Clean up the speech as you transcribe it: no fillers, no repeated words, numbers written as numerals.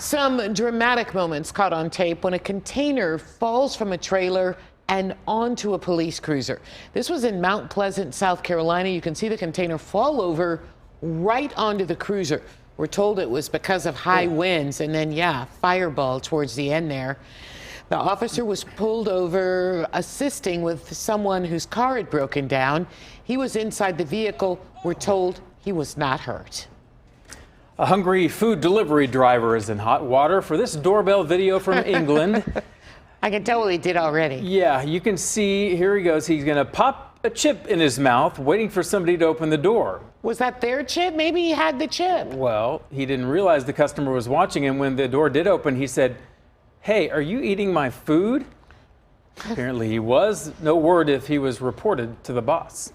Some dramatic moments caught on tape when a container falls from a trailer and onto a police cruiser. This was in Mount Pleasant, South Carolina. You can see the container fall over right onto the cruiser. We're told it was because of high winds and then, fireball towards the end there. The officer was pulled over assisting with someone whose car had broken down. He was inside the vehicle. We're told he was not hurt. A hungry food delivery driver is in hot water for this doorbell video from England. I can tell what he did already. Yeah, you can see, here he goes. He's going to pop a chip in his mouth, waiting for somebody to open the door. Was that their chip? Maybe he had the chip. Well, he didn't realize the customer was watching, and when the door did open, he said, "Hey, are you eating my food?" Apparently he was. No word if he was reported to the boss.